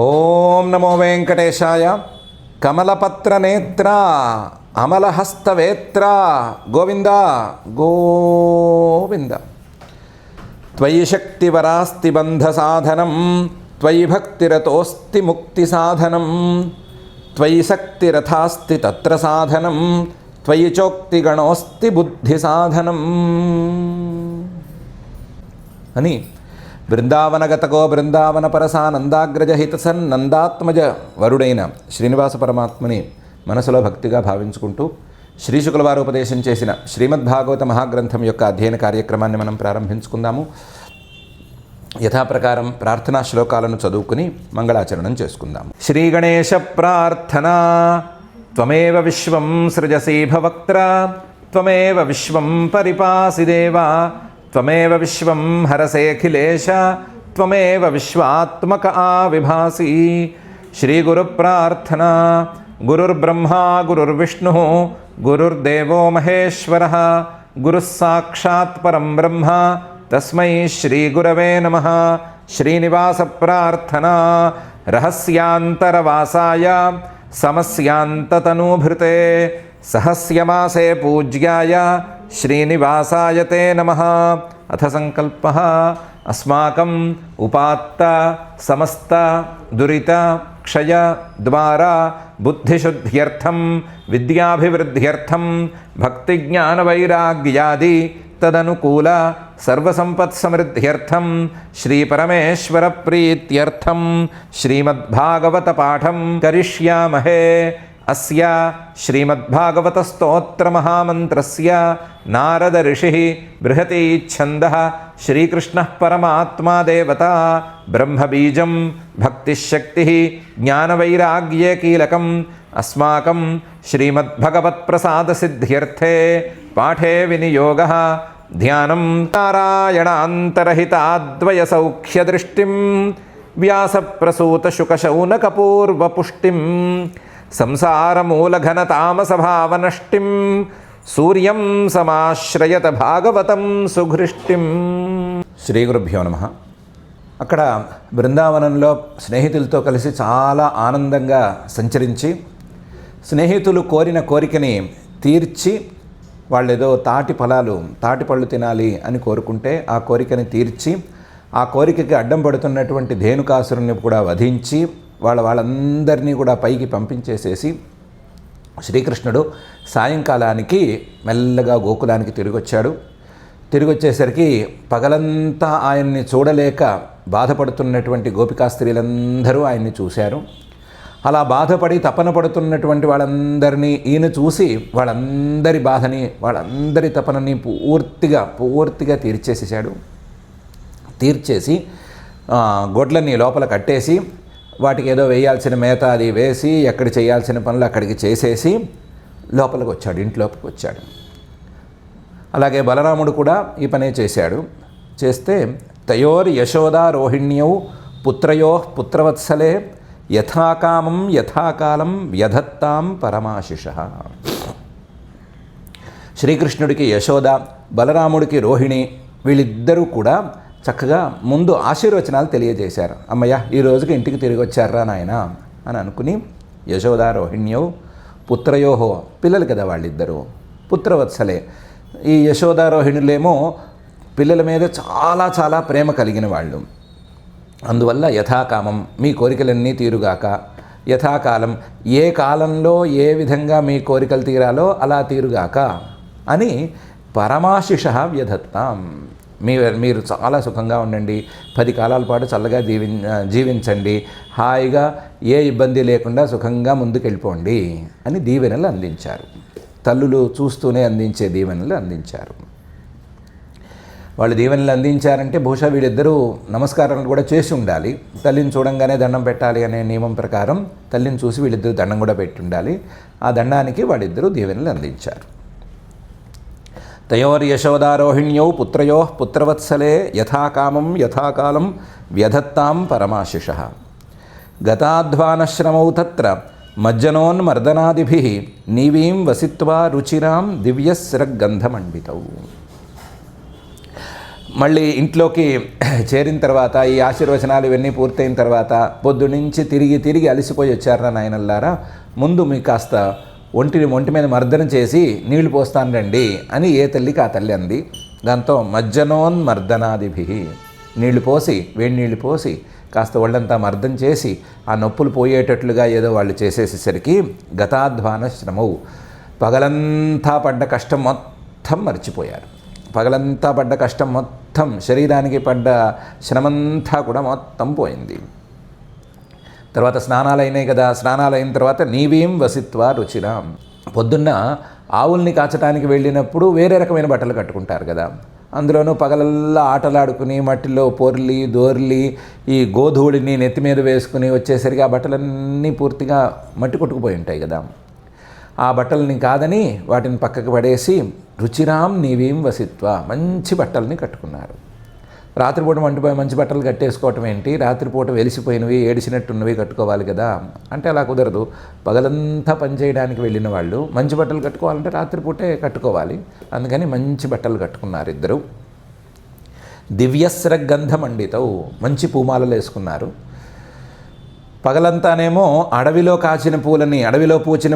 ఓం నమో వెంకటేశాయ. కమలపత్రనేత్ర అమలహస్తవేత్ర గోవింద గోవింద. త్వయి శక్తివరాస్తి బంధసాధనం, త్వయి భక్తిరతోస్తి ముక్తిసాధనం, త్వయి శక్తిరథాస్తి తత్ర సాధనం, త్వయి చోక్తిగణోస్తి బుద్ధిసాధనం అని బృందావనగతకో బృందావన పరసానందాగ్రజహితసన్ నందాత్మజ వరుడైన శ్రీనివాస పరమాత్మని మనసులో భక్తిగా భావించుకుంటూ శ్రీశుకుల వారు ఉపదేశం చేసిన శ్రీమద్భాగవత మహాగ్రంథం యొక్క అధ్యయన కార్యక్రమాన్ని మనం ప్రారంభించుకుందాము. యథాప్రకారం ప్రార్థనా శ్లోకాలను చదువుకుని మంగళాచరణం చేసుకుందాము. శ్రీ గణేశ ప్రార్థన. త్వమేవ విశ్వం సృజసి భవక్త్ర, త్వమేవ విశ్వం పరిపాసి దేవా, త్వమేవ విశ్వం హరసేఖిలేశ, త్వమేవ విశ్వాత్మక ఆవిభాసి. శ్రీ గురు ప్రార్థన. గురుర్బ్రహ్మా గురుర్విష్ణు గురుర్దేవో మహేశ్వరః, గురుః సాక్షాత్ పరం బ్రహ్మ తస్మై శ్రీ గురవే నమః. శ్రీనివాస ప్రార్థన. రహస్యాంతరవాసాయ సమస్యాంతతనూభృతే సహస్యమాసే పూజ్యాయ శ్రీనివాసాయ తే నమః. అథ సంకల్పః. అస్మాకం ఉపాత్త సమస్త దురిత క్షయ ద్వారా బుద్ధిశుద్ధ్యర్థం విద్యాభివృద్ధ్యర్థం భక్తిజ్ఞానవైరాగ్యాది తదనుకూల సర్వసంపత్సమృద్ధ్యర్థం శ్రీపరమేశ్వర ప్రీత్యర్థం శ్రీమద్భాగవత పాఠం కరిష్యామహే. అస్య శ్రీమద్భాగవత స్తోత్ర మహామంత్రస్య నారద ఋషి బృహతి ఛందః శ్రీకృష్ణ పరమాత్మా దేవత బ్రహ్మబీజం భక్తిశక్తి జ్ఞానవైరాగ్యే కీలకం. అస్మాకం శ్రీమద్భగవత్ప్రసాదసిద్ధ్యర్థే పాఠే వినియోగః. ధ్యానం నారాయణాంతరహితాద్వయసౌఖ్యదృష్టిం వ్యాసప్రసూతశుకశౌనకపూర్వపుష్టిం సంసారమూలఘనతామసభావనష్టిం సూర్యం సమాశ్రయత భాగవతం సుఘృష్టిం. శ్రీ గురుభ్యో నమః. అక్కడ బృందావనంలో స్నేహితులతో కలిసి చాలా ఆనందంగా సంచరించి స్నేహితులు కోరిన కోరికని తీర్చి, వాళ్ళేదో తాటిపళ్ళు తినాలి అని కోరుకుంటే ఆ కోరికని తీర్చి, ఆ కోరికకి అడ్డం పడుతున్నటువంటి ధేనుకాసురుని కూడా వధించి వాళ్ళందరినీ కూడా పైకి పంపించేసేసి శ్రీకృష్ణుడు సాయంకాలానికి మెల్లగా గోకులానికి తిరిగొచ్చేసరికి పగలంతా ఆయన్ని చూడలేక బాధపడుతున్నటువంటి గోపికా స్త్రీలందరూ ఆయన్ని చూశారు. అలా బాధపడి తపన పడుతున్నటువంటి వాళ్ళందరినీ ఈయన చూసి వాళ్ళందరి బాధని వాళ్ళందరి తపనని పూర్తిగా తీర్చేసి గొడ్లన్నీ లోపల కట్టేసి వాటికి ఏదో వేయాల్సిన మేత అది వేసి ఎక్కడ చేయాల్సిన పనులు అక్కడికి చేసేసి లోపలికి వచ్చాడు, ఇంట్లోకి వచ్చాడు. అలాగే బలరాముడు కూడా ఈ పనే చేస్తే తయోర్ యశోదా రోహిణ్యౌ పుత్రయో పుత్రవత్సలే యథాకామం యథాకాలం వ్యధత్తాం పరమాశిషః. శ్రీకృష్ణుడికి యశోద, బలరాముడికి రోహిణి, వీళ్ళిద్దరూ కూడా చక్కగా ముందు ఆశీర్వచనాలు తెలియజేశారు. అమ్మయ్య, ఈ రోజుకి ఇంటికి తిరిగి వచ్చారా నాయన అని అనుకుని యశోదా రోహిణ్యౌ పుత్రయోహో, పిల్లలు కదా వాళ్ళిద్దరూ, పుత్రవత్సలే. ఈ యశోదా రోహిణులేమో పిల్లల మీద చాలా ప్రేమ కలిగిన వాళ్ళు. అందువల్ల యథాకామం, మీ కోరికలన్నీ తీరుగాక, యథాకాలం, ఏ కాలంలో ఏ విధంగా మీ కోరికలు తీరాలో అలా తీరుగాక అని పరమాశిషః వ్యధత్తాం. మీరు చాలా సుఖంగా ఉండండి, 10 కాలాల పాటు చల్లగా జీవించండి, హాయిగా ఏ ఇబ్బంది లేకుండా సుఖంగా ముందుకెళ్ళిపోండి అని దీవెనలు అందించారు. తల్లులు చూస్తూనే అందించే దీవెనలు అందించారు. వాళ్ళు దీవెనలు అందించారంటే బహుశా వీళ్ళిద్దరూ నమస్కారాలు కూడా చేసి ఉండాలి. తల్లిని చూడంగానే దండం పెట్టాలి అనే నియమం ప్రకారం తల్లిని చూసి వీళ్ళిద్దరూ దండం కూడా పెట్టి ఉండాలి. ఆ దండానికి వాళ్ళిద్దరూ దీవెనలు అందించారు. తయోర్ యశోదారోహిణ్యౌ పుత్రయో పుత్రవత్సలే యథాకామం యథాకాలం వ్యధత్తాం పరమాశిషః. గతాధ్వానశ్రమౌ తత్ర మజ్జనోన్మర్దనాదిభిః నీవీం వసిత్వా రుచిరాం దివ్యస్రగంధమండితౌ. మళ్ళీ ఇంట్లోకి చేరిన తర్వాత ఈ ఆశీర్వచనాలు ఇవన్నీ పూర్తయిన తర్వాత పొద్దునుంచి తిరిగి అలసిపోయి వచ్చారా నాయనల్లారా, ముందు మీకు కాస్త ఒంటి మీద మర్దన చేసి నీళ్లు పోస్తాను రండి అని ఏ తల్లికి ఆ తల్లి అంది. దాంతో మజ్జనోన్మర్దనాదిభి, వేడి నీళ్లు పోసి కాస్త ఒళ్ళంతా మర్దం చేసి ఆ నొప్పులు పోయేటట్లుగా ఏదో వాళ్ళు చేసేసేసరికి గతాధ్వాన శ్రమవు, పగలంతా పడ్డ కష్టం మొత్తం మర్చిపోయారు. పగలంతా పడ్డ కష్టం మొత్తం, శరీరానికి పడ్డ శ్రమంతా కూడా మొత్తం పోయింది. తర్వాత స్నానాలు అయినాయి కదా, స్నానాలు అయిన తర్వాత నీవేం వసిత్వా రుచిరాం, పొద్దున్న ఆవుల్ని కాచడానికి వెళ్ళినప్పుడు వేరే రకమైన బట్టలు కట్టుకుంటారు కదా, అందులోనూ పగలల్లా ఆటలాడుకుని మట్టిలో పొర్లి దోర్లి ఈ గోధూళిని నెత్తి మీద వేసుకుని వచ్చేసరికి ఆ బట్టలన్నీ పూర్తిగా మట్టి కొట్టుకుపోయి ఉంటాయి కదా. ఆ బట్టలని కాదని వాటిని పక్కకు పడేసి రుచిరాం నీవేం వసిత్వ, మంచి బట్టల్ని కట్టుకున్నారు. రాత్రిపూట మంచి బట్టలు కట్టేసుకోవటం ఏంటి, రాత్రిపూట వెలిసిపోయినవి ఏడిసినట్టున్నవి కట్టుకోవాలి కదా అంటే అలా కుదరదు. పగలంతా పనిచేయడానికి వెళ్ళిన వాళ్ళు మంచి బట్టలు కట్టుకోవాలంటే రాత్రిపూటే కట్టుకోవాలి. అందుకని మంచి బట్టలు కట్టుకున్నారు ఇద్దరు. దివ్యస్ర గంధమండితవు, మంచి పూమాలలు వేసుకున్నారు. పగలంతానేమో అడవిలో పూచిన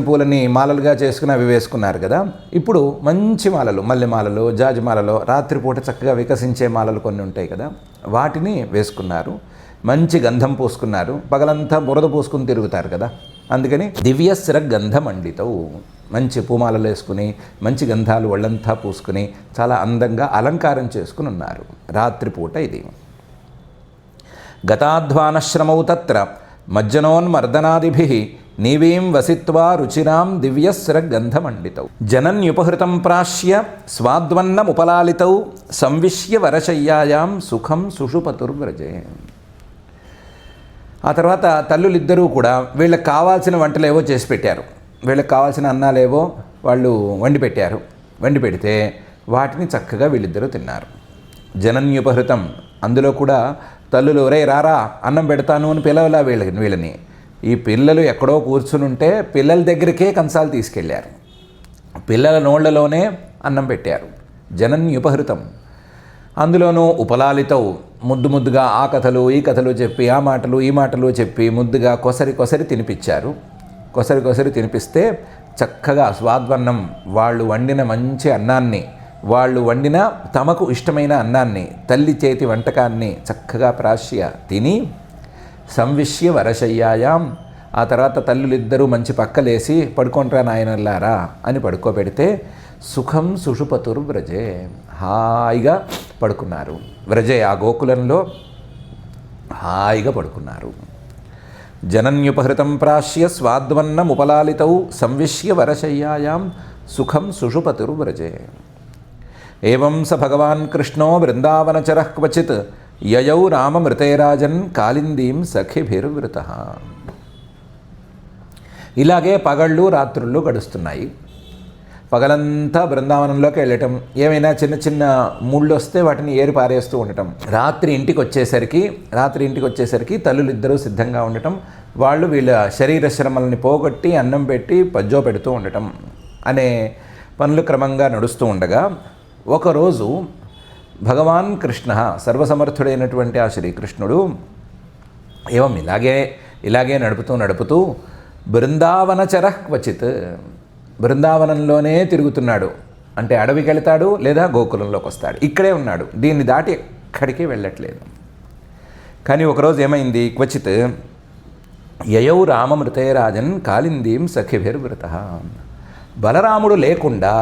పూలని మాలలుగా చేసుకుని అవి వేసుకున్నారు కదా. ఇప్పుడు మంచి మాలలు, మల్లె మాలలు, జాజి మాలలో, రాత్రిపూట చక్కగా వికసించే మాలలు కొన్ని ఉంటాయి కదా, వాటిని వేసుకున్నారు. మంచి గంధం పూసుకున్నారు. పగలంతా బురద పూసుకుని తిరుగుతారు కదా, అందుకని దివ్యస్ర గంధమండితవు, మంచి పూమాలలు వేసుకుని మంచి గంధాలు ఒళ్ళంతా పూసుకుని చాలా అందంగా అలంకారం చేసుకుని ఉన్నారు రాత్రిపూట. ఇది గతాధ్వానశ్రమౌ తత్ర మజ్జనోన్మర్దనాదిభి నీవీం వసిత్వా రుచిరాం దివ్యస్ర గంధమండితౌ జనన్యుపహృతం ప్రాశ్య స్వాద్వన్నముపలాలితౌ సంవిశ్య వరశయ్యాయాం సుఖం సుషుపతుర్వ్రజే. ఆ తర్వాత తల్లులిద్దరూ కూడా వీళ్ళకి కావాల్సిన వంటలేవో చేసి పెట్టారు. వీళ్ళకి కావాల్సిన అన్నాలేవో వాళ్ళు వండి పెట్టారు. వండి పెడితే వాటిని చక్కగా వీళ్ళిద్దరూ తిన్నారు. జనన్యుపహృతం, అందులో కూడా తల్లులు రే రారా అన్నం పెడతాను అని పిలవలా వీళ్ళని. ఈ పిల్లలు ఎక్కడో కూర్చుని ఉంటే పిల్లల దగ్గరికే కంచాలు తీసుకెళ్ళారు. పిల్లల నోళ్లలోనే అన్నం పెట్టారు. జనన్యుపహృతం, అందులోనూ ఉపలాలితవు, ముద్దుగా ఆ కథలు ఈ కథలు చెప్పి ఆ మాటలు ఈ మాటలు చెప్పి ముద్దుగా కొసరి తినిపించారు. కొసరి తినిపిస్తే చక్కగా స్వాద్వన్నం, వాళ్ళు వండిన మంచి అన్నాన్ని, వాళ్ళు వండిన తమకు ఇష్టమైన అన్నాన్ని, తల్లి చేతి వంటకాన్ని చక్కగా ప్రాశ్య తిని సంవిశ్య వరశయ్యాయాం, ఆ తర్వాత తల్లులిద్దరూ మంచి పక్కలేసి పడుకుంటారా నాయనల్లారా అని పడుకోబెడితే సుఖం సుషుపతుర్వ్రజే, హాయిగా పడుకున్నారు. వ్రజే, ఆ గోకులంలో హాయిగా పడుకున్నారు. జనన్యుపహృతం ప్రాశ్య స్వాద్వన్నముపలాలితౌ సంవిశ్య వరశయ్యాయాం సుఖం సుషుపతుర్వ్రజే. ఏవం స భగవాన్ కృష్ణో బృందావనచరః క్వచిత్ యయౌ రామమృతేరాజన్ కాలిందీం సఖిభిర్వృతః. ఇలాగే పగళ్ళు రాత్రుళ్ళు గడుస్తున్నాయి. పగలంతా బృందావనంలోకి వెళ్ళటం, ఏమైనా చిన్న ముళ్ళు వస్తే వాటిని ఏరి పారేస్తూ ఉండటం. రాత్రి ఇంటికి వచ్చేసరికి తల్లులిద్దరూ సిద్ధంగా ఉండటం, వాళ్ళు వీళ్ళ శరీర శ్రమల్ని పోగొట్టి అన్నం పెట్టి పజ్జో పెడుతూ ఉండటం అనే పనులు క్రమంగా నడుస్తూ ఉండగా ఒకరోజు భగవాన్ కృష్ణ, సర్వసమర్థుడైనటువంటి ఆ శ్రీకృష్ణుడు ఏవం ఇలాగే నడుపుతూ బృందావనచరః క్వచిత్, బృందావనంలోనే తిరుగుతున్నాడు. అంటే అడవికి వెళతాడు లేదా గోకులంలోకి వస్తాడు, ఇక్కడే ఉన్నాడు, దీన్ని దాటి ఎక్కడికి వెళ్ళట్లేదు. కానీ ఒకరోజు ఏమైంది, క్వచిత్ యయౌ రామమృతేరాజన్ కాలిందీం సఖిభిర్వృతః, బలరాముడు లేకుండా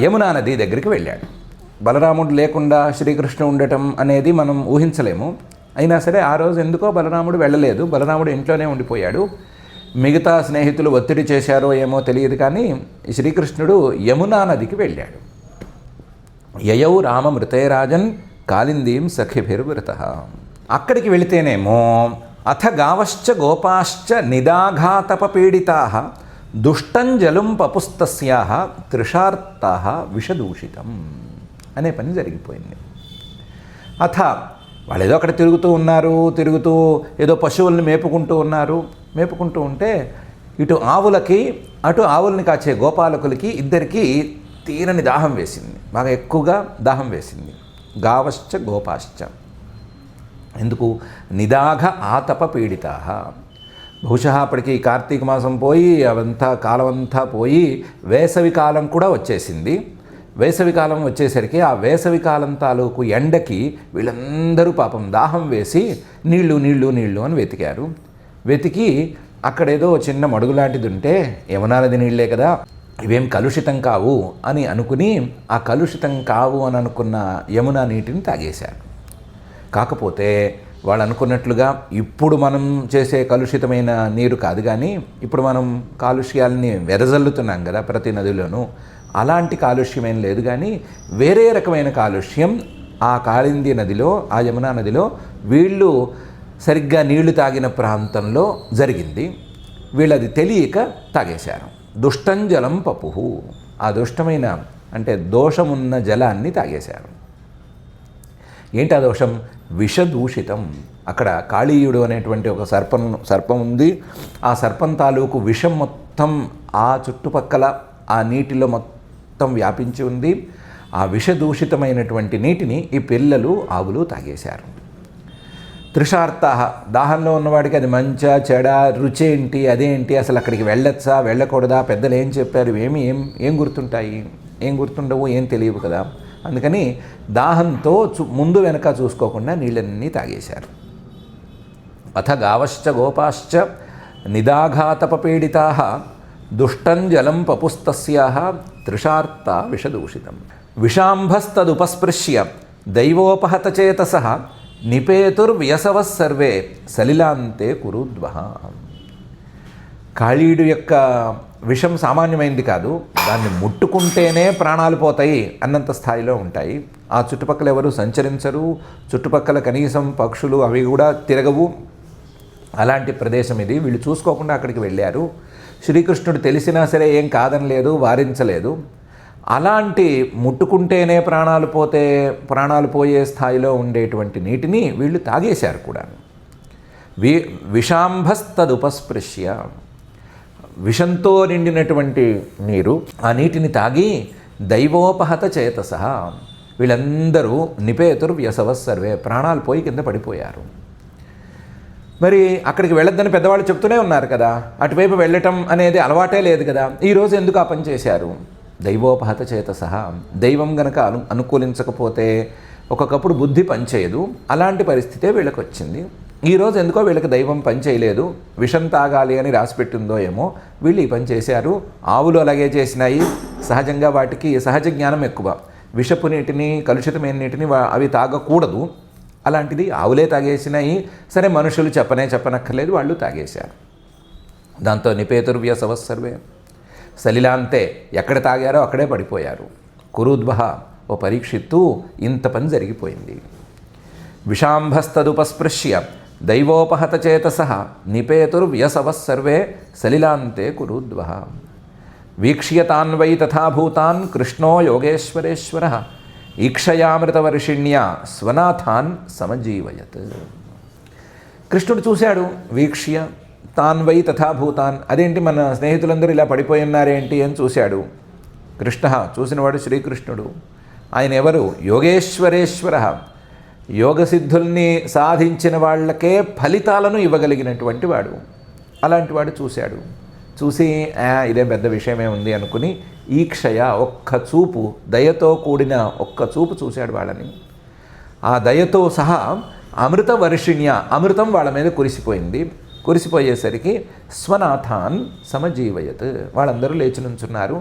యమునా నది దగ్గరికి వెళ్ళాడు. బలరాముడు లేకుండా శ్రీకృష్ణుడు ఉండటం అనేది మనం ఊహించలేము. అయినా సరే ఆ రోజు ఎందుకో బలరాముడు వెళ్ళలేదు. బలరాముడు ఇంట్లోనే ఉండిపోయాడు. మిగతా స్నేహితులు ఒత్తిడి చేశారో ఏమో తెలియదు, కానీ శ్రీకృష్ణుడు యమునా నదికి వెళ్ళాడు. యయౌ రామమృతేరాజన్ కాలిందీం సఖిభిర్వృతః. అక్కడికి వెళితేనేమో అథ గావశ్చ గోపాశ్చ నిదాఘాతపపీడితాః దుష్టం జలం పపుస్తస్యాః తృషార్తాః విషదూషితం అనే పని జరిగిపోయింది. అథ వాళ్ళు ఏదో అక్కడ తిరుగుతూ ఏదో పశువుల్ని మేపుకుంటూ ఉంటే ఇటు ఆవులకి అటు ఆవుల్ని కాచే గోపాలకులకి ఇద్దరికీ తీరని దాహం వేసింది, బాగా ఎక్కువగా దాహం వేసింది. గావశ్చ గోపాశ్చ. ఎందుకు? నిదాఘ ఆతప పీడితా. బహుశా అప్పటికి కార్తీక మాసం పోయి అవంతా కాలం అంతా పోయి వేసవి కాలం కూడా వచ్చేసింది. వేసవి కాలం వచ్చేసరికి ఆ వేసవి కాలం తాలూకు ఎండకి వీళ్ళందరూ పాపం దాహం వేసి నీళ్ళు నీళ్ళు నీళ్ళు అని వెతికారు. వెతికి అక్కడేదో చిన్న మడుగు లాంటిది ఉంటే యమునా నది నీళ్ళే కదా, ఇవేం కలుషితం కావు అని అనుకుని ఆ కలుషితం కావు అని అనుకున్న యమునా నీటిని తాగేశారు. కాకపోతే వాళ్ళు అనుకున్నట్లుగా ఇప్పుడు మనం చేసే కలుషితమైన నీరు కాదు, కానీ ఇప్పుడు మనం కాలుష్యాలని వెదజల్లుతున్నాం కదా ప్రతి నదిలోనూ, అలాంటి కాలుష్యమేం లేదు. కానీ వేరే రకమైన కాలుష్యం ఆ కాళింది నదిలో, ఆ యమునా నదిలో వీళ్ళు సరిగ్గా నీళ్లు తాగిన ప్రాంతంలో జరిగింది. వీళ్ళది తెలియక తాగేశారు. దుష్టం జలం పపుహు, ఆ దుష్టమైన అంటే దోషమున్న జలాన్ని తాగేశారు. ఏంటి ఆ దోషం? విషదూషితం. అక్కడ కాళీయుడు అనేటువంటి ఒక సర్పం ఉంది. ఆ సర్పం తాలూకు విషం మొత్తం ఆ చుట్టుపక్కల ఆ నీటిలో మొత్తం వ్యాపించి ఉంది. ఆ విషదూషితమైనటువంటి నీటిని ఈ పిల్లలు ఆవులు తాగేశారు. తృషార్త, దాహంలో ఉన్నవాడికి అది మంచా చెడ, రుచేంటి, అదేంటి, అసలు అక్కడికి వెళ్ళొచ్చా వెళ్ళకూడదా, పెద్దలు ఏం చెప్పారు, ఏం గుర్తుంటాయి, ఏం గుర్తుండవు, ఏం తెలియవు కదా. అందుకని దాహంతో ముందు వెనక చూసుకోకుండా నీళ్ళన్నీ తాగేశారు. అథ గావశ్చ గోపాశ్చ నిదాఘాతపపీడితా దుష్టం జలం పపుస్తస్యాః తృషార్త విషదూషితం. విషాంభస్తదుపస్పృశ్య దైవోపహతచేతసః నిపేతుర్వ్యసవః సర్వే సలిలాంతే కురుద్వః. కాళీయుడు యొక్క విషం సామాన్యమైంది కాదు, దాన్ని ముట్టుకుంటేనే ప్రాణాలు పోతాయి అన్నంత స్థాయిలో ఉంటాయి. ఆ చుట్టుపక్కల ఎవరు సంచరించరు, చుట్టుపక్కల కనీసం పక్షులు అవి కూడా తిరగవు. అలాంటి ప్రదేశం ఇది. వీళ్ళు చూసుకోకుండా అక్కడికి వెళ్ళారు. శ్రీకృష్ణుడు తెలిసినా సరే ఏం కాదనలేదు, వారించలేదు. అలాంటి ముట్టుకుంటేనే ప్రాణాలు పోయే స్థాయిలో ఉండేటువంటి నీటిని వీళ్ళు తాగేశారు కూడా. విషాంభస్తదుపస్పృశ్య, విషంతో నిండినటువంటి నీరు, ఆ నీటిని తాగి దైవోపహత చేతసః వీళ్ళందరూ నిపేతుర్వ్యసవః సర్వే, ప్రాణాలు పోయి కింద పడిపోయారు. మరి అక్కడికి వెళ్ళొద్దని పెద్దవాళ్ళు చెప్తూనే ఉన్నారు కదా, అటువైపు వెళ్ళటం అనేది అలవాటే లేదు కదా, ఈరోజు ఎందుకు ఆ పని చేశారు? దైవోపహత చేతసః, దైవం గనక అనుకూలించకపోతే ఒక్కొక్కప్పుడు బుద్ధి పనిచేయదు. అలాంటి పరిస్థితే వీళ్ళకి వచ్చింది. ఈరోజు ఎందుకో వీళ్ళకి దైవం పని చేయలేదు, విషం తాగాలి అని రాసిపెట్టిందో ఏమో, వీళ్ళు ఈ పని చేశారు. ఆవులు అలాగే చేసినాయి. సహజంగా వాటికి సహజ జ్ఞానం ఎక్కువ. విషపు నీటిని, కలుషితమైన నీటిని అవి తాగకూడదు. అలాంటిది ఆవులే తాగేసినాయి. సరే, మనుషులు చెప్పనక్కర్లేదు, వాళ్ళు తాగేశారు. దాంతో నిపేతుర్వ్యసవః సర్వే సలిలాంతే, ఎక్కడ తాగారో అక్కడే పడిపోయారు. కురుద్వః, ఓ పరీక్షిత్తు, ఇంత పని జరిగిపోయింది. విషాంభస్తదుపస్పృశ్య దైవోపహత చేతసః నిపేతుర్వ్యసవః సర్వే సలిలాంతే కురుద్వః. వీక్ష్యతాన్వై తథాభూతాన్ కృష్ణో యోగేశ్వరేశ్వరః ఈక్షయామృతవర్షిణ్యా స్వనాథాన్ సమజీవయత్. కృష్ణుడు చూశాడు. వీక్ష్య తాన్వై తథాభూతాన్, అదేంటి మన స్నేహితులందరూ ఇలా పడిపోయి ఉన్నారేంటి అని చూశాడు. కృష్ణ, చూసినవాడు శ్రీకృష్ణుడు. ఆయన ఎవరు? యోగేశ్వరేశ్వర, యోగసిద్ధుల్ని సాధించిన వాళ్ళకే ఫలితాలను ఇవ్వగలిగినటువంటి వాడు. అలాంటి వాడు చూశాడు. చూసి ఇదే పెద్ద విషయమే ఉంది అనుకుని ఈక్షయ, ఒక్క చూపు, దయతో కూడిన ఒక్క చూపు చూశాడు వాళ్ళని. ఆ దయతో సహా అమృత వర్షిణ్య, అమృతం వాళ్ళ మీద కురిసిపోయింది. కురిసిపోయేసరికి స్వనాథాన్ సమజీవయత్, వాళ్ళందరూ లేచి నుంచున్నారు.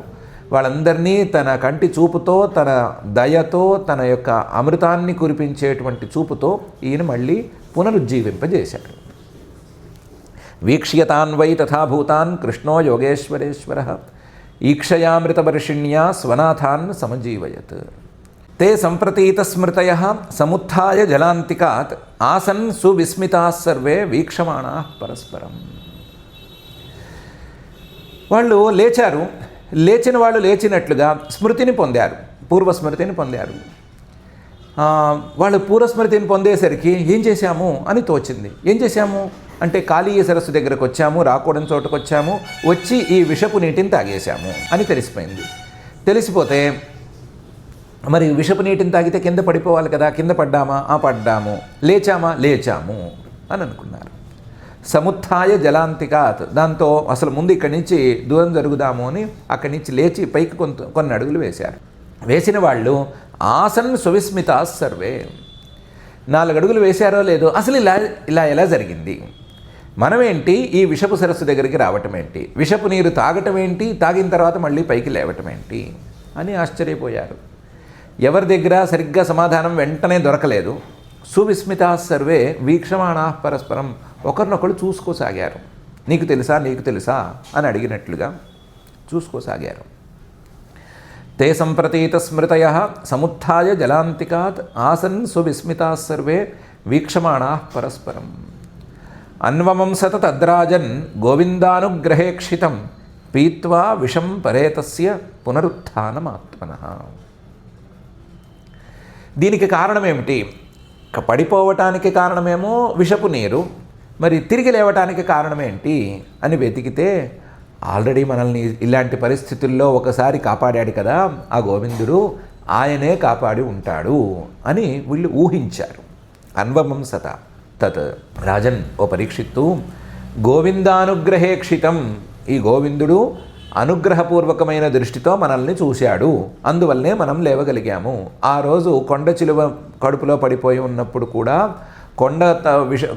వాళ్ళందరినీ తన కంటి చూపుతో, తన దయతో, తన యొక్క అమృతాన్ని కురిపించేటువంటి చూపుతో ఈయన మళ్ళీ పునరుజ్జీవింపజేశాడు. వీక్ష్యతాన్వై తథాభూతాన్ కృష్ణో యోగేశ్వరేశ్వర ఈక్షయామృతవర్షిణ్యా స్వనాథాన్ సమజీవయత్. తే సంప్రతీత స్మృతయ సముత్థాయ జలాంతికాత్ ఆసన్ సువిస్మితా సర్వే వీక్షమాణా పరస్పరం. వాళ్ళు లేచారు. లేచిన వాళ్ళు లేచినట్లుగా స్మృతిని పొందారు, పూర్వస్మృతిని పొందారు. వాళ్ళు పూర్వస్మృతిని పొందేసరికి ఏం చేశాము అని తోచింది. ఏం చేశాము అంటే కాళీయ సరస్సు దగ్గరకు వచ్చాము, రాకూడని చోటుకు వచ్చాము, వచ్చి ఈ విషపు నీటిని తాగేశాము అని తెలిసిపోయింది. తెలిసిపోతే మరి విషపు నీటిని తాగితే కింద పడిపోవాలి కదా, కింద పడ్డామా? పడ్డాము. లేచామా? లేచాము అని అనుకున్నారు. సముత్థాయ జలాంతికాత్, దాంతో అసలు ముందు ఇక్కడి నుంచి దూరం జరుగుదాము అని అక్కడి నుంచి లేచి పైకి కొన్ని అడుగులు వేశారు. వేసిన వాళ్ళు ఆసన్ సువిస్మితా సర్వే, 4 అడుగులు వేశారో లేదో, అసలు ఇలా ఎలా జరిగింది, మనమేంటి ఈ విషపు సరస్సు దగ్గరికి రావటం ఏంటి, విషపు నీరు తాగటం ఏంటి, తాగిన తర్వాత మళ్ళీ పైకి లేవటం ఏంటి అని ఆశ్చర్యపోయారు. ఎవరి దగ్గర సరిగ్గా సమాధానం వెంటనే దొరకలేదు. సువిస్మితా సర్వే వీక్షమాణా పరస్పరం, ఒకరినొకరు చూసుకోసాగారు. నీకు తెలుసా, నీకు తెలుసా అని అడిగినట్లుగా చూసుకోసాగారు. తే సంప్రతీత స్మృతయ సముత్థాయ జలాంతికాత్ ఆసన్ సువిస్మితా సర్వే వీక్షమాణా పరస్పరం. అన్వమంసత తద్రాజన్ గోవిందానుగ్రహేక్షితం పీత్వా విషం పరేతస్య పునరుత్థానమాత్మనః. దీనికి కారణమేమిటి? పడిపోవటానికి కారణమేమో విషపు నీరు, మరి తిరిగి లేవటానికి కారణమేంటి అని వెతికితే ఆల్రెడీ మనల్ని ఇలాంటి పరిస్థితుల్లో ఒకసారి కాపాడాడు కదా ఆ గోవిందుడు, ఆయనే కాపాడి ఉంటాడు అని వీళ్ళు ఊహించారు. అన్వమంసత తత్ రాజన్, ఓ పరీక్షిత్తు, గోవిందానుగ్రహేక్షితం, ఈ గోవిందుడు అనుగ్రహపూర్వకమైన దృష్టితో మనల్ని చూశాడు, అందువల్లనే మనం లేవగలిగాము. ఆ రోజు కొండ చిలువ కడుపులో పడిపోయి ఉన్నప్పుడు కూడా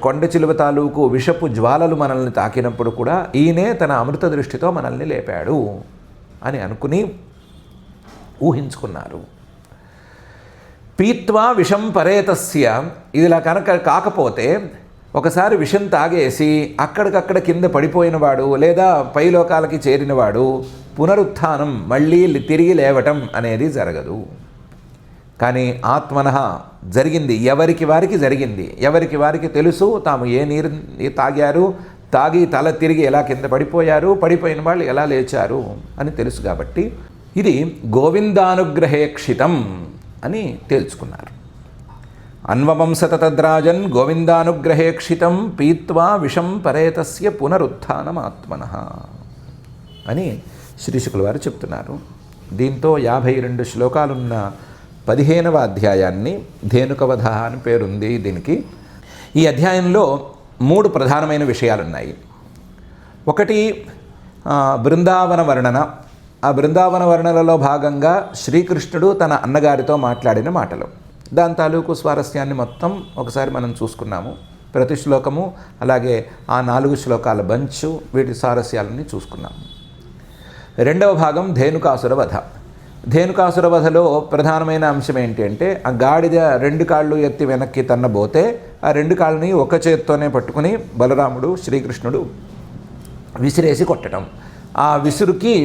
కొండ చిలువ తాలూకు విషపు జ్వాలలు మనల్ని తాకినప్పుడు కూడా ఈయనే తన అమృత దృష్టితో మనల్ని లేపాడు అని అనుకుని ఊహించుకున్నారు. పీత్వా విషం పరేతస్య, ఇదిలా కనుక కాకపోతే ఒకసారి విషం తాగేసి అక్కడికక్కడ కింద పడిపోయినవాడు లేదా పైలోకాలకి చేరినవాడు పునరుత్థానం, మళ్ళీ తిరిగి లేవటం అనేది జరగదు. కానీ ఆత్మనః జరిగింది, ఎవరికి వారికి జరిగింది. ఎవరికి వారికి తెలుసు తాము ఏ నీరు తాగారు, తాగి తల తిరిగి ఎలా కింద పడిపోయారు, పడిపోయిన వాళ్ళు ఎలా లేచారు అని తెలుసు. కాబట్టి ఇది గోవిందానుగ్రహేక్షితం అని తేల్చుకున్నారు. అన్వవంసత తద్రాజన్ గోవిందానుగ్రహేక్షితం పీత్వా విషం పరేతస్య పునరుత్థానమాత్మనః అని శ్రీశుకుల వారు చెప్తున్నారు. దీంతో 52 శ్లోకాలున్న 15వ అధ్యాయాన్ని ధేనుకవధ అని పేరుంది దీనికి. ఈ అధ్యాయంలో 3 ప్రధానమైన విషయాలున్నాయి. ఒకటి బృందావన వర్ణన. ఆ బృందావన వర్ణనలో భాగంగా శ్రీకృష్ణుడు తన అన్నగారితో మాట్లాడిన మాటలు, దాని తాలూకు స్వారస్యాన్ని మొత్తం ఒకసారి మనం చూసుకున్నాము. ప్రతి శ్లోకము అలాగే ఆ 4 శ్లోకాల బంచు, వీటి స్వారస్యాలని చూసుకున్నాము. రెండవ భాగం ధేనుకాసుర వధ. ధేనుకాసుర వధలో ప్రధానమైన అంశం ఏంటి అంటే, ఆ గాడిద 2 కాళ్ళు ఎత్తి వెనక్కి తన్నబోతే ఆ 2 కాళ్ళని ఒక చేత్తోనే పట్టుకుని బలరాముడు శ్రీకృష్ణుడు విసిరేసి కొట్టడం. ఆ విసురుకి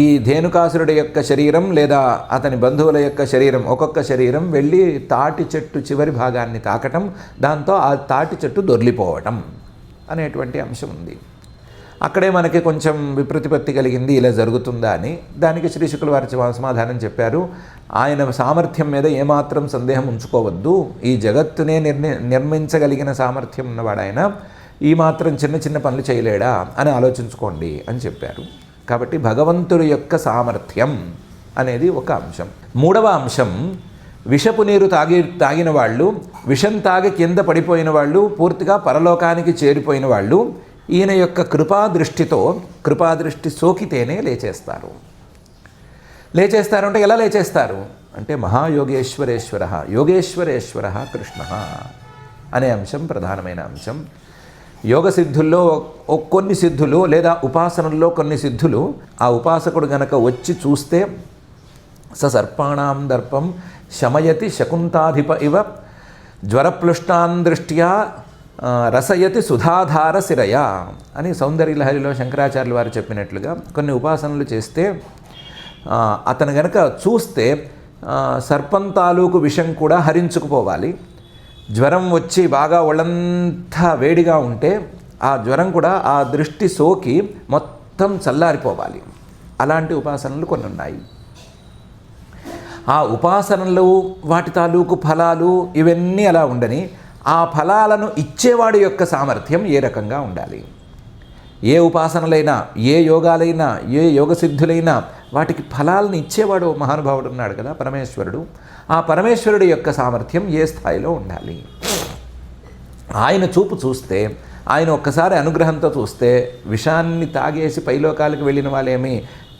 ఈ ధేనుకాసురుడి యొక్క శరీరం లేదా అతని బంధువుల యొక్క శరీరం, ఒక్కొక్క శరీరం వెళ్ళి తాటి చెట్టు చివరి భాగాన్ని తాకటం, దాంతో ఆ తాటి చెట్టు దొర్లిపోవటం అనేటువంటి అంశం ఉంది. అక్కడే మనకి కొంచెం విప్రతిపత్తి కలిగింది, ఇలా జరుగుతుందా అని. దానికి శ్రీశుకుల వారి సమాధానం చెప్పారు. ఆయన సామర్థ్యం మీద ఏమాత్రం సందేహం ఉంచుకోవద్దు. ఈ జగత్తునే నిర్మించగలిగిన సామర్థ్యం ఉన్నవాడు ఆయన, ఈ మాత్రం చిన్న చిన్న పనులు చేయలేడా అని ఆలోచించుకోండి అని చెప్పారు. కాబట్టి భగవంతుడి యొక్క సామర్థ్యం అనేది ఒక అంశం. మూడవ అంశం, విషపు నీరు తాగిన వాళ్ళు, విషం తాగి కింద పడిపోయిన వాళ్ళు, పూర్తిగా పరలోకానికి చేరిపోయిన వాళ్ళు ఈయన యొక్క కృపాదృష్టి సోకితేనే లేచేస్తారు. లేచేస్తారు అంటే ఎలా లేచేస్తారు అంటే మహాయోగేశ్వరేశ్వర, యోగేశ్వరేశ్వర కృష్ణ అనే అంశం ప్రధానమైన అంశం. యోగ సిద్ధుల్లో కొన్ని సిద్ధులు లేదా ఉపాసనల్లో కొన్ని సిద్ధులు, ఆ ఉపాసకుడు గనక వచ్చి చూస్తే సర్పాణాం దర్పం శమయతి శకుంతాధిప ఇవ జ్వరప్లుష్టాన్ దృష్ట్యా రసయతి సుధాధార శిరయ అని సౌందర్యలహరిలో శంకరాచార్యులు వారు చెప్పినట్లుగా కొన్ని ఉపాసనలు చేస్తే అతను గనక చూస్తే సర్పం తాలూకు విషం కూడా హరించుకుపోవాలి. జ్వరం వచ్చి బాగా ఒళ్ళంతా వేడిగా ఉంటే ఆ జ్వరం కూడా ఆ దృష్టి సోకి మొత్తం చల్లారిపోవాలి. అలాంటి ఉపాసనలు కొన్ని ఉన్నాయి. ఆ ఉపాసనలు వాటి తాలూకు ఫలాలు ఇవన్నీ అలా ఉండని, ఆ ఫలాలను ఇచ్చేవాడి యొక్క సామర్థ్యం ఏ రకంగా ఉండాలి. ఏ ఉపాసనలైనా, ఏ యోగాలైనా, ఏ యోగసిద్ధులైనా వాటికి ఫలాలను ఇచ్చేవాడు మహానుభావుడు ఉన్నాడు కదా పరమేశ్వరుడు. ఆ పరమేశ్వరుడి యొక్క సామర్థ్యం ఏ స్థాయిలో ఉండాలి? ఆయన చూపు చూస్తే, ఆయన ఒక్కసారి అనుగ్రహంతో చూస్తే విషాన్ని తాగేసి పైలోకాలకు వెళ్ళిన వాళ్ళేమి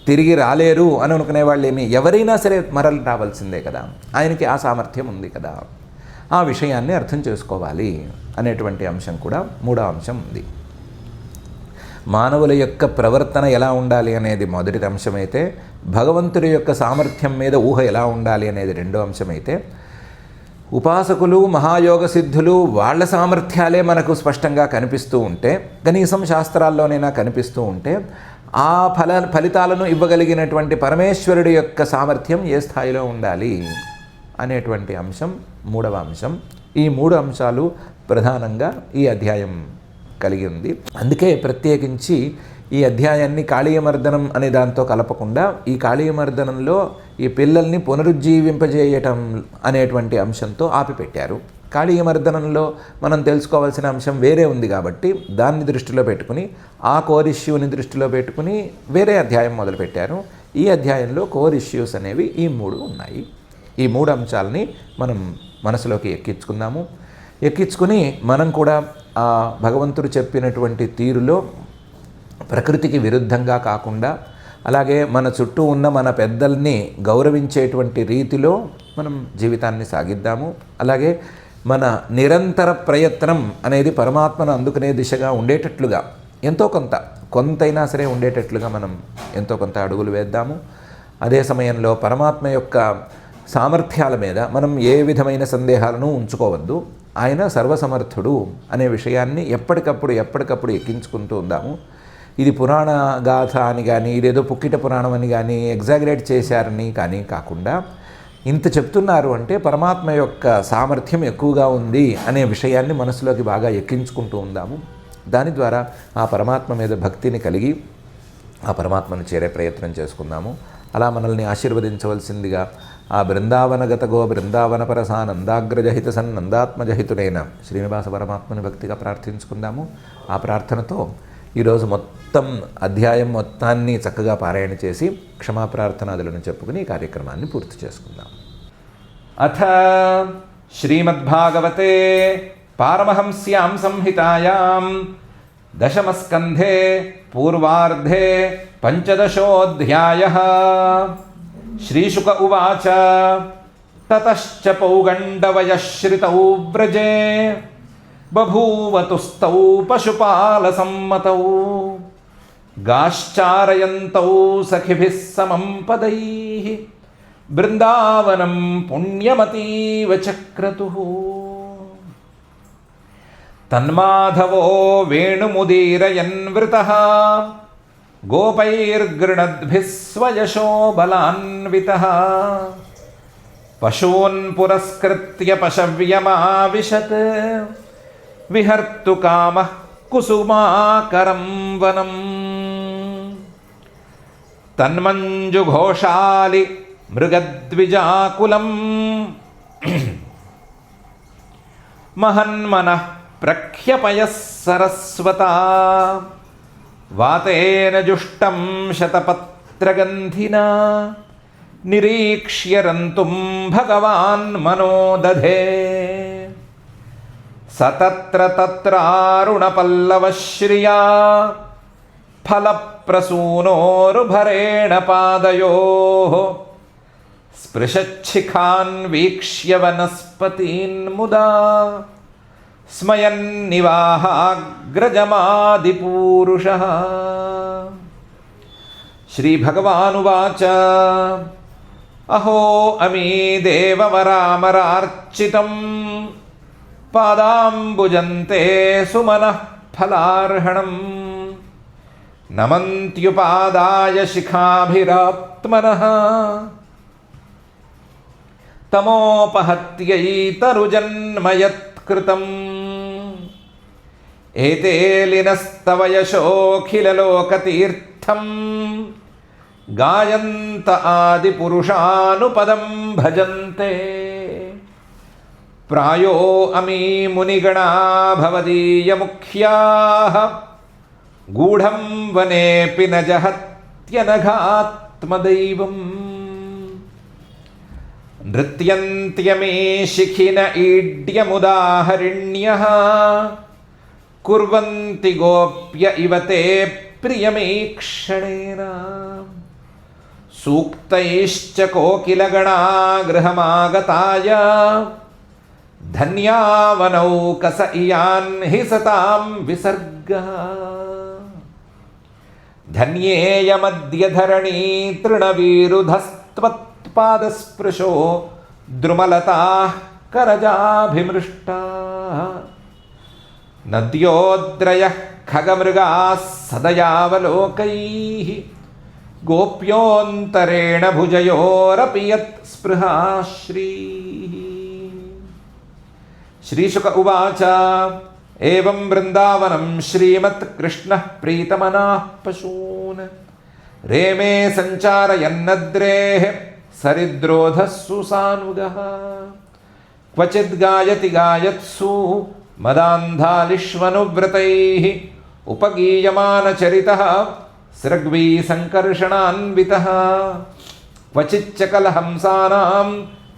తిరిగి రాలేరు అని అనుకునే వాళ్ళేమి ఎవరైనా సరే మరలు రావాల్సిందే కదా. ఆయనకి ఆ సామర్థ్యం ఉంది కదా. ఆ విషయాన్ని అర్థం చేసుకోవాలి అనేటువంటి అంశం కూడా మూడో అంశం ఉంది. మానవుల యొక్క ప్రవర్తన ఎలా ఉండాలి అనేది మొదటి అంశమైతే, భగవంతుడి యొక్క సామర్థ్యం మీద ఊహ ఎలా ఉండాలి అనేది రెండో అంశమైతే, ఉపాసకులు మహాయోగ సిద్ధులు వాళ్ళ సామర్థ్యాలే మనకు స్పష్టంగా కనిపిస్తూ ఉంటే, కనీసం శాస్త్రాల్లోనైనా కనిపిస్తూ ఉంటే, ఆ ఫలితాలను ఇవ్వగలిగినటువంటి పరమేశ్వరుడి యొక్క సామర్థ్యం ఏ స్థాయిలో ఉండాలి అనేటువంటి అంశం మూడవ అంశం. ఈ మూడు అంశాలు ప్రధానంగా ఈ అధ్యాయం కలిగి ఉంది. అందుకే ప్రత్యేకించి ఈ అధ్యాయాన్ని కాళీయమర్దనం అనే దాంతో కలపకుండా ఈ కాళీయమర్దనంలో ఈ పిల్లల్ని పునరుజ్జీవింపజేయటం అనేటువంటి అంశంతో ఆపిపెట్టారు. కాళీయమర్దనంలో మనం తెలుసుకోవాల్సిన అంశం వేరే ఉంది కాబట్టి దాన్ని దృష్టిలో పెట్టుకుని, ఆ కోర్ ఇష్యూని దృష్టిలో పెట్టుకుని వేరే అధ్యాయం మొదలుపెట్టారు. ఈ అధ్యాయంలో కోర్ ఇష్యూస్ అనేవి ఈ మూడు ఉన్నాయి. ఈ మూడు అంశాలని మనం మనసులోకి ఎక్కించుకుందాము. ఎక్కించుకుని మనం కూడా ఆ భగవంతుడు చెప్పినటువంటి తీరులో ప్రకృతికి విరుద్ధంగా కాకుండా, అలాగే మన చుట్టూ ఉన్న మన పెద్దల్ని గౌరవించేటువంటి రీతిలో మనం జీవితాన్ని సాగిద్దాము. అలాగే మన నిరంతర ప్రయత్నం అనేది పరమాత్మను అందుకునే దిశగా ఉండేటట్లుగా కొంతైనా సరే ఉండేటట్లుగా మనం ఎంతో కొంత అడుగులు వేద్దాము. అదే సమయంలో పరమాత్మ యొక్క సామర్థ్యాల మీద మనం ఏ విధమైన సందేహాలను ఉంచుకోవద్దు. ఆయన సర్వసమర్థుడు అనే విషయాన్ని ఎప్పటికప్పుడు ఎక్కించుకుంటూ ఉందాము. ఇది పురాణ గాథ అని కానీ, ఇదేదో పుక్కిట పురాణం అని కానీ ఎగ్జాగరేట్ చేశారని కానీ కాకుండా, ఇంత చెప్తున్నారు అంటే పరమాత్మ యొక్క సామర్థ్యం ఎక్కువగా ఉంది అనే విషయాన్ని మనసులోకి బాగా ఎక్కించుకుంటూ ఉందాము. దాని ద్వారా ఆ పరమాత్మ మీద భక్తిని కలిగి ఆ పరమాత్మను చేరే ప్రయత్నం చేసుకుందాము. అలా మనల్ని ఆశీర్వదించవలసిందిగా ఆ బృందావనగతగో బృందావనపరసా నందాగ్రజహిత సన్నందాత్మజహితుడైన శ్రీనివాస పరమాత్మని భక్తిగా ప్రార్థించుకుందాము. ఆ ప్రార్థనతో ఈరోజు మొత్తం అధ్యాయం మొత్తాన్ని చక్కగా పారాయణ చేసి క్షమాప్రార్థనాదులను చెప్పుకుని ఈ కార్యక్రమాన్ని పూర్తి చేసుకుందాం. అథ శ్రీమద్భాగవతే పారమహంస్యాం సంహితాయాం దశమస్కంధే పూర్వార్ధే పంచదశోऽధ్యాయः. శ్రీశుక ఉవాచ తతశ్చ పౌగండవయశ్రితౌ వ్రజే బభూవతుస్తౌ పశుపాలసమ్మతౌ గాశ్చారయంతౌ సఖిభిः సమం పదైః బృందావనం పుణ్యమతీవ చక్రతుః. తన్మాధవో వేణుముదీరయన్ వృతః గోపైర్గృణద్భిः స్వయశో బలాన్వితః పశూన్ పురస్కృత్య పశవ్యమావిశత్ విహర్తు కామః కుసుమాకరం వనం. తన్మంజుఘోషాలి మృగద్విజాకులం మహన్మనః ప్రఖ్యపయః సరస్వతా వాతేన జుష్టం శతపత్రగంధినా నిరీక్ష్య రంతుం భగవాన్ మనోదధే. సతత్ర తత్రారుణపల్లవశ్రియా ఫలప్రసూనోరుభరేణ పాదయోః స్పృశచ్చిఖాన్ వీక్ష్య వనస్పతీన్ ముదా స్మయన్నివాహాగ్రజమాదిపూరుషః. శ్రీభగవానువాచ అహో అమీ దేవవరామరార్చితం పాదాంబుజంతే సుమనః ఫలార్హణం నమంత్యుపాదాయ శిఖాభిరాత్మనః తమోపహత్యైతరుజన్మయత్కృతం. ఏతే లీనస్తవ యశోఖిలలోకతీర్థం గాయంత ఆదిపురుషానుపదం భజంతే. ప్రాయో అమీ మునిగణా భవదీయముఖ్యాః గూఢం వనేపి న జహత్యనఘాత్ ఆత్మదైవం. నృత్యంత్యమే శిఖిన ఈడ్యముదాహరిణ్యః కుర్వంతి గోప్య ఇవ తే ప్రియమేక్షణేన. సూక్తైశ్చ కోకిలగణా గృహమాగతాయ ధన్యావనౌకస ఇయాన్ హి సతాం విసర్గః. ధన్యేయమద్య ధరణీ తృణవీరుధస్త్వత్పాదస్పృశో ద్రుమలతాః కరజాభిమృష్టాః. నద్యోద్రయః ఖగమృగాः సదయావలోకైః గోప్యోంతరేణ భుజయోరపి యత్ స్పృహాశ్రీః. శ్రీశుక ఉవాచ ఏవం బృందావనం శ్రీమత్కృష్ణః ప్రీతమనాః పశూన్ రేమే సంచారయన్నద్రేః సరిద్రోధः సుసానుగః. క్వచిద్ గాయతి గాయత్సు మదాంధాలిష్వనువ్రతైః ఉపగీయమానచరితః సృగ్వీ సంకర్షణాన్వితః. క్వచిచ్చ కలహంసానాం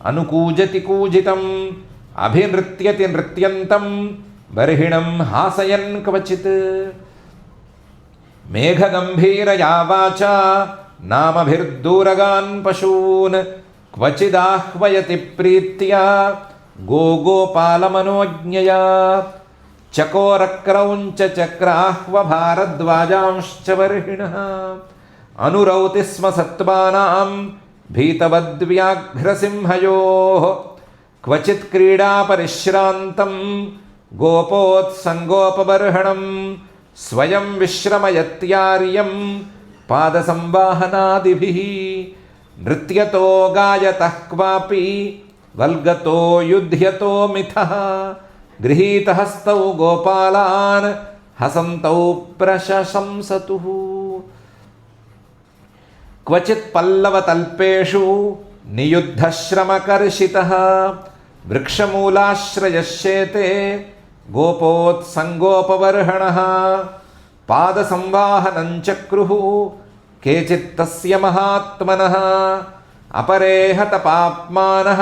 అనుకూజతి కూజితం అభినృత్యతి నృత్యంతం బర్హిణం హాసయన్ క్వచిత్. మేఘగంభీరయా వాచా నామభిర్దూరగాన్ పశూన్ క్వచిదాహ్వయతి ప్రీత్యా గోపాలమనోజ్ఞయా. చకోరక్రౌంచ చక్రాహ్వ భారద్వాజాంశ్చ బర్హిణః అనురౌతి స్మ సత్వానాం భీతవద్వ్యాఘ్రసింహయోః. క్వచిత్ క్రీడాపరిశ్రాంతం గోపోత్సంగోపబర్హణం స్వయం విశ్రమయత్యార్యం పాదసంవాహనాదిభిః. నృత్యతో గాయతః క్వాపి వల్గతో యుధ్యతో మిథః. గృహీతహస్తౌ గోపాలాన్ హసంతౌ ప్రశంసతుః. క్వచిత్ పల్లవతల్పేషు నియుద్ధశ్రమకర్షితః వృక్షమూలాశ్రయశ్చేతే గోపోత్సంగోపబర్హణః. పాదసంవాహనం చక్రుః కేచిత్తస్య మహాత్మనః అపరే హతపాప్మానః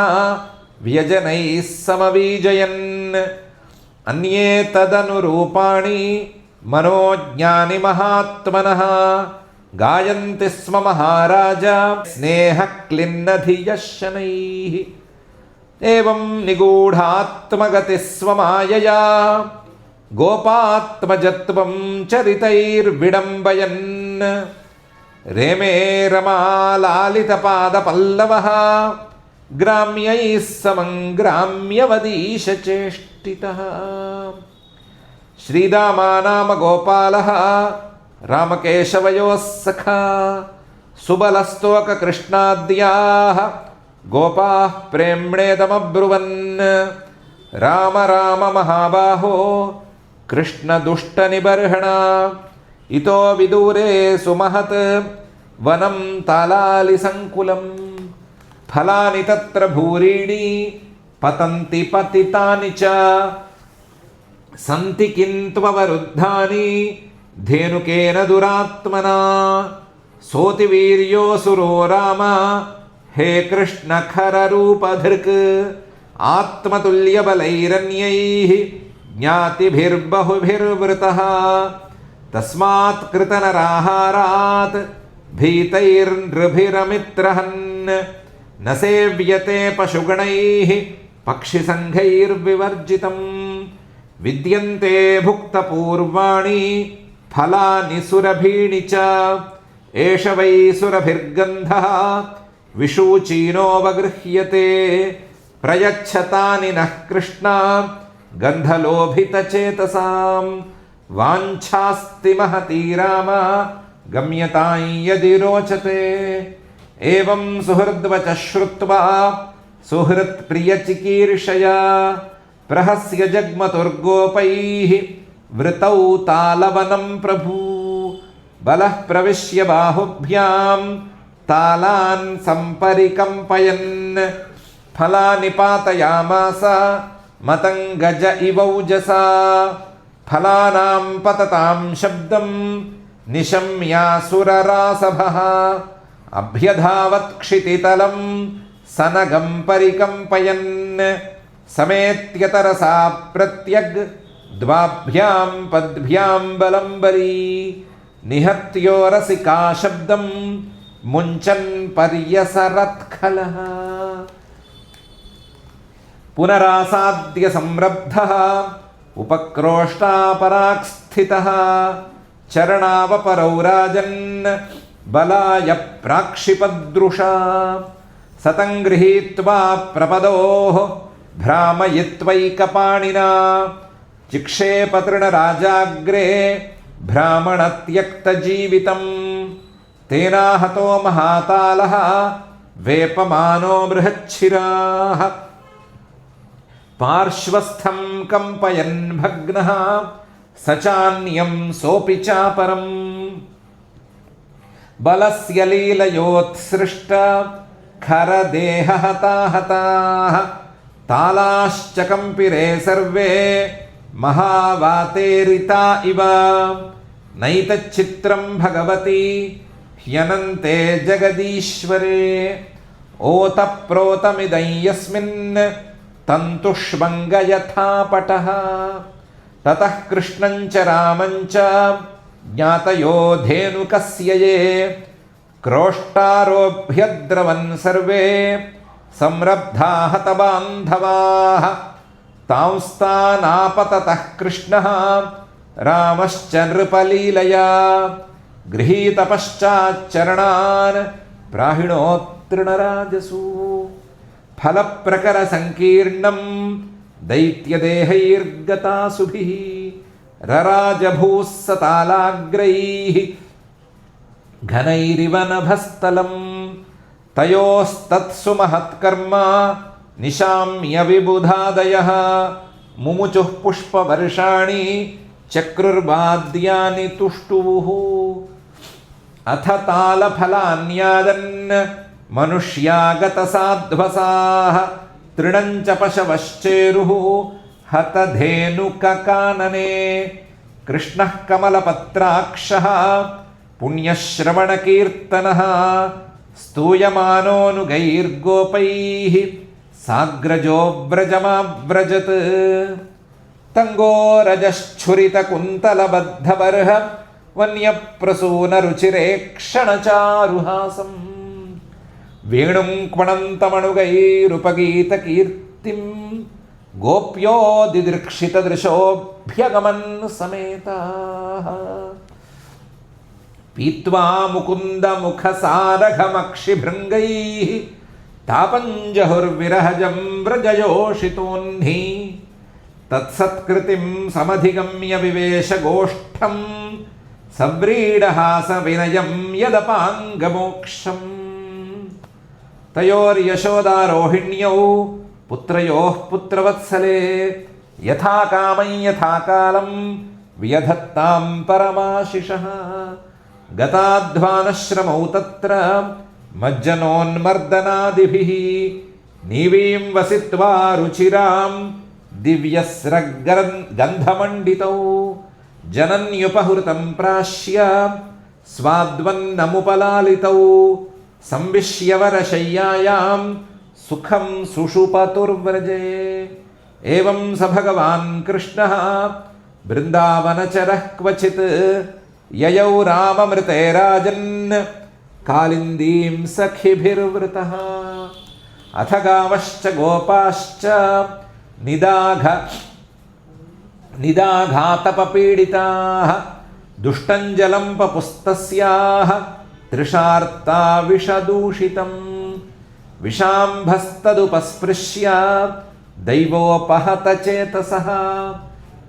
వ్యజనైః సమవీజయన్. అన్యే తదనురూపాణి మనోజ్ఞాని మహాత్మనః గాయంతి స్మ మహారాజ స్నేహక్లిన్నధియః శనైః. ఏవం నిగూఢాత్మగతి స్వమాయయా గోపాత్మజత్వం చరితైర్విడంబయన్. రేమే రమాలాలితపాదపల్లవః గ్రామ్యైః సమం గ్రామ్యవదీశచేష్టితః. శ్రీరామా నామ గోపాలః రామకేశవయోः సఖా సుబలస్తోకకృష్ణాద్యాः గోపాః ప్రేమ్ణేదమబ్రువన్. రామ రామ మహాబాహో కృష్ణదుష్టనిబర్హణ. ఇతో విదూరే సుమహత్ వనం తాలాలిసంకులం. ఫలాని తత్ర భూరీణి పతంతి పతితాని చ. సంతి కింత్వవరుద్ధాని ధేనుకేన దురాత్మనా. సోతివీర్యోసురో రామ హే కృష్ణ ఖరరూపధృక్. ఆత్మతుల్యబలైరన్యైః జ్ఞాతిభిర్బహుభిర్వృతః. తస్మాత్ కృతనరాహారాత్ భీతైర్నృభిరమిత్రహన్. న సేవ్యతే పశుగణైః పక్షిసంఘైర్వివర్జితం. విద్యంతే భుక్తపూర్వాణి ఫలాని సురభీణి చ. ఏష వై సురభిర్గంధః విషూచీనోవగృహ్యతే. ప్రయచ్చతాని నః కృష్ణ గంధలోభితచేతసాం. వాంఛాస్తి మహతీ రామ గమ్యతాం యది రోచతే. ఏవం సుహృద్వచ శ్రుత్వా సుహృత్ప్రియచికీర్షయా ప్రహస్య జగ్మతుర్గోపైః వృతౌ తాళవనం ప్రభూ. బలః ప్రవిశ్య బాహుభ్యాం తాళాన్ సంపరికంపయన్. ఫలాని పాతయామాస మతం గజ ఇవౌజసా. ఫలానాం పతతాం శబ్దం నిశమ్యాసురరాసభః. అభ్యధావత్క్షితితలం సనగం పరికంపయన్ సమేత్యతరసా ప్రత్యగ్ ద్వాభ్యాం పద్భ్యాం బలం బలీ నిహత్యోరసికా శబ్దం ముంచన్ పర్యసరత్ఖలః పునరాసాద్య సంరబ్ధః ఉపక్రోష్టాపరాక్ స్థితః చరణావపరౌ రాజన్ బలాయ ప్రాక్షిపదృషా సతం గృహీత్వా ప్రపదోః భ్రామయిత్వైకపాణినా చిక్షేపతృణరాజాగ్రే భ్రామణత్యక్తజీవితం తేనాహతో మహాతాళః వేపమానో బృహచ్చిరాः పార్శ్వస్థం కంపయన్ భగ్నః సచాన్యం సోపి చాపరం బలస్య లీలయోత్సృష్ట ఖరదేహహతాహతాః తాళాశ్చ కంపిరే సర్వే మహావాతేరితా ఇవ నైతచ్చిత్రం భగవతి హ్యనంతే జగదీశ్వరే ఓతప్రోతమిదం యస్మిన్ తంతుష్వంగ యథా పటః తతః కృష్ణం చ రామం చ జ్ఞాతయో ధేనుకస్య యే క్రోష్టారోభ్యద్రవన్ సర్వే సంరబ్ధా హతబాంధవాః తాంస్తానాపతతః కృష్ణః రామశ్చ నృపలీలయా గృహీతపశ్చాచ్చరణాన్ ప్రాహిణోత్తృణరాజసు ఫలప్రకర సంకీర్ణం దైత్యదేహైర్గతాసుభిః రరాజభూస్సతాలాగ్రైః ఘనైరివ నభస్థలం తయోస్తత్సు మహత్కర్మ నిశామ్య విబుధాదయః ముముచుః పుష్పవర్షాణి చక్రుర్వాద్యాని తుష్టువుః అథ తాళఫలాన్యాదన్ మనుష్యాగతసాధ్వసాః తృణం చ పశవశ్చేరుః హతధేనుకకాననే కృష్ణః కమలపత్రాక్షః పుణ్యశ్రవణకీర్తనః స్తూయమానోనుగైర్గోపైః సాగ్రజో వ్రజమావ్రజత్ తంగోరజశ్చురితకుంతలబద్ధబర్హ వన్యప్రసూనరుచిరేక్షణచారుహాసం వేణుం క్వణంతమణుగైరుపగీతకీర్తిం గోప్యో దిదృక్షితదృశోభ్యగమన్ సమేతాః పీత్వా ముకుందముఖసారఘమక్షిభృంగైః తాపంజహుర్విరహజం వ్రజయోషితోహ్ని తత్సత్కృతిం సమధిగమ్య వివేశగోష్ఠం సవ్రీడహాస వినయం యదపాంగమోక్షం తయోర్యశోదారోహిణ్యౌ పుత్రయోః పుత్రవత్సలే యథాకామం యథాకాలం వ్యధత్తాం పరమాశిషః గతాధ్వానశ్రమౌ తత్ర మజ్జనోన్మర్దనాదిభిః నీవీం వసిత్వా రుచిరాం దివ్యస్రగంధమండితౌ జనన్యుపహృతం ప్రాశ్య స్వాద్వన్నముపలాలితౌ సంవిష్యవరశయ్యాయాం సుఖం సుషుపతుర్వ్రజే ఏవం స భగవాన్ కృష్ణః బృందావనచరః క్వచిత్ యయౌ రామమృతే రాజన్ కాళిందీం సఖిభిర్వృతః అథ గావశ్చ గోపాశ్చ నిదాఘాతపపీడితాః దుష్టం జలం పపుస్తస్యాః తృషార్తా విషదూషితం విషాంభస్తదుపస్పృశ్య దైవోపహతచేతసః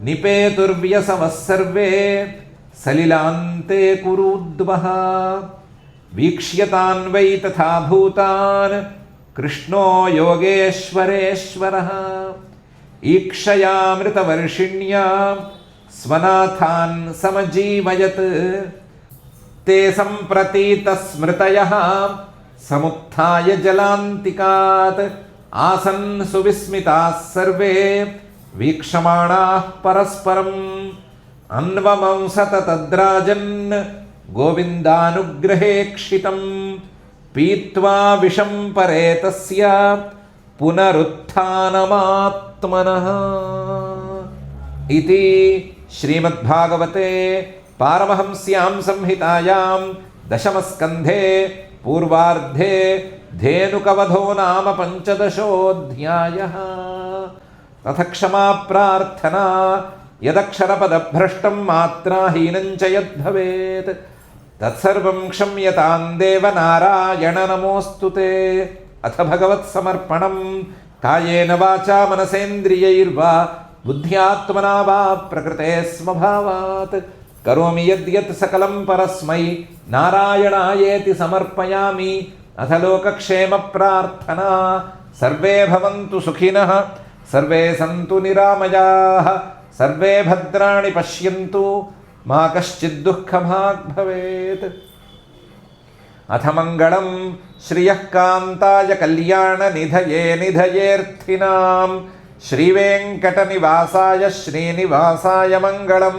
నిపేతుర్వ్యసవः సర్వే సలిలాంతే కురూద్వః వీక్ష్యతాన్ వై తథా భూతాన్ కృష్ణో యోగేశ్వరేశ్వరः ఈక్షయామృతవర్షిణ్యా స్వనాథాన్ సమజీవయత్ తే సంప్రతీతస్మృతయః సముత్థాయ జలాంతికాత్ ఆసన్ సువిస్మితాः సర్వే వీక్షమాణాః పరస్పరం అన్వమంసత తద్రాజన్ గోవిందానుగ్రహేక్షితం పీత్వా విషం పరే తస్య పునరుత్థానమాత్మనః ఇది శ్రీమద్భాగవతే పారమహంస్యాం సంహితాయాం దశమస్కంధే పూర్వార్ధే ధేనుకవధో నామ పంచదశోऽధ్యాయः. అథ క్షమా ప్రార్థనా యదక్షరపదభ్రష్టం మాత్రాహీనం చ యద్భవేత్ తత్సర్వం క్షమ్యతాం దేవ నారాయణ నమోऽస్తు తే. అథ భగవత్సమర్పణం కాయేన వాచా మనసేంద్రియైర్వా బుద్ధ్యాత్మనా వా ప్రకృతే స్వభావాత్ కరోమి యద్యత్ సకలం పరస్మై నారాయణాయేతి సమర్పయామి. అథ లోకక్షేమ ప్రార్థనా సర్వే భవంతు సుఖినః సర్వే సంతు నిరామయాః సర్వే భద్రాణి పశ్యంతు మా కశ్చిద్ దుఃఖభాగ్ భవేత్. అథ మంగళం శ్రియః కాంతాయ కళ్యాణ నిధయే నిధయేర్థినాం శ్రీవేంకటనివాసాయ శ్రీనివాసాయ మంగళం.